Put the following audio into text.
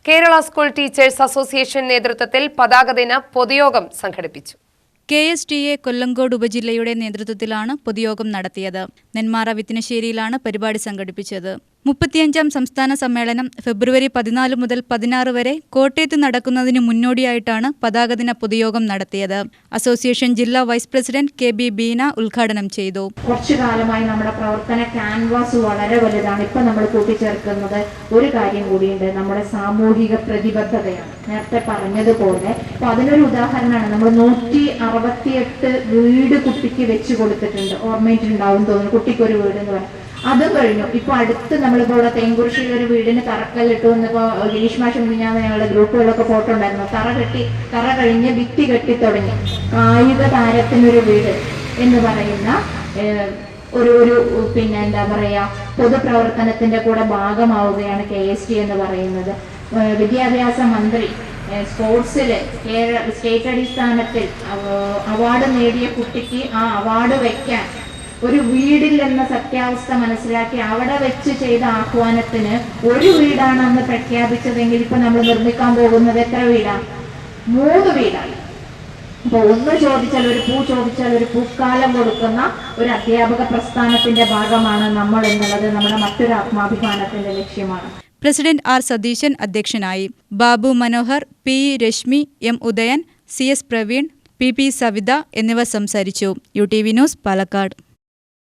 Kerala school teachers association നേതൃത്വത്തിൽ പതാകദിന പൊതുയോഗം സംഘടിപ്പിച്ചു. KSTA കൊല്ലങ്കോട് ഉപജില്ലയുടെ നേതൃത്വത്തിലാണ് പൊതുയോഗം നടത്തിയത്. നെന്മാറ വിത്തിനശ്ശേരിയിലാണ് പരിപാടി സംഘടിപ്പിച്ചത്. 35ാം സംസ്ഥാന സമ്മേളനം ഫെബ്രുവരി 14 മുതൽ 16 വരെ കോട്ടയത്ത് നടക്കുന്നതിന് മുന്നോടിയായിട്ടാണ് പതാകദിന പൊതുയോഗം നടത്തിയത്. അസോസിയേഷൻ ജില്ലാ വൈസ് പ്രസിഡന്റ് KB ബീന ഉദ്ഘാടനം ചെയ്തു. കുറച്ചു കാലമായി നമ്മുടെ പ്രവർത്തന ക്യാൻവാസ് വളരെ വലുതാണ്. ഇപ്പൊ നമ്മൾ കൂട്ടിച്ചേർക്കുന്നത് ഒരു കാര്യം കൂടിയുണ്ട്, നമ്മുടെ സാമൂഹിക പ്രതിബദ്ധതയാണ്. നേരത്തെ പറഞ്ഞതുപോലെ ഇപ്പൊ അതിനൊരു ഉദാഹരണമാണ്, നമ്മൾ 168 വീട് കുട്ടിക്ക് വെച്ച് കൊടുത്തിട്ടുണ്ട്. ഓർമ്മയിട്ടുണ്ടാവും തോന്നുന്നു, കുട്ടിക്കൊരു വീട് എന്ന് പറഞ്ഞു. അത് കഴിഞ്ഞു. ഇപ്പൊ അടുത്ത് നമ്മളിപ്പോ ഇവിടെ തേങ്കുറിശ്ശിയിൽ ഒരു വീടിന് തറക്കല്ലിട്ടു എന്നിപ്പോ ഗിരീഷ് മാഷും ഞാൻ ഞങ്ങളുടെ ഗ്രൂപ്പുകളിലൊക്കെ ഫോട്ടോ ഉണ്ടായിരുന്നു. തറ കഴിഞ്ഞ് ഭിത്തി കെട്ടി തുടങ്ങി. കായിക താരത്തിനൊരു വീട് എന്ന് പറയുന്ന ഒരു പിന്നെ എന്താ പറയാ പൊതുപ്രവർത്തനത്തിന്റെ കൂടെ ഭാഗമാവുകയാണ് KST എന്ന് പറയുന്നത്. വിദ്യാഭ്യാസ മന്ത്രി സ്പോർട്സില് സ്റ്റേറ്റ് അടിസ്ഥാനത്തിൽ അവാർഡ് നേടിയ കുട്ടിക്ക് ആ അവാർഡ് വെക്കാൻ ഒരു വീടിൽ എന്ന സത്യാവസ്ഥ മനസ്സിലാക്കി അവിടെ വെച്ച് ചെയ്ത ആഹ്വാനത്തിന് ഒരു വീടാണ് അന്ന് പ്രഖ്യാപിച്ചതെങ്കിൽ ഇപ്പൊ നമ്മൾ നിർമ്മിക്കാൻ പോകുന്നത് എത്ര വീടാണ്? 3 വീടാണ്. അപ്പൊ ഒന്ന് ചോദിച്ചാൽ ഒരു പൂ ചോദിച്ചാൽ ഒരു പൂക്കാലം കൊടുക്കുന്ന ഒരു അധ്യാപക പ്രസ്ഥാനത്തിന്റെ ഭാഗമാണ് നമ്മൾ എന്നുള്ളത് നമ്മുടെ മറ്റൊരു ആത്മാഭിമാനത്തിന്റെ ലക്ഷ്യമാണ്. പ്രസിഡന്റ് R സതീശൻ അധ്യക്ഷനായി. Babu Manohar, P Rashmi, M Udayan, CS Praveen, PP Savitha എന്നിവർ സംസാരിച്ചു. UTV news, Palakkad.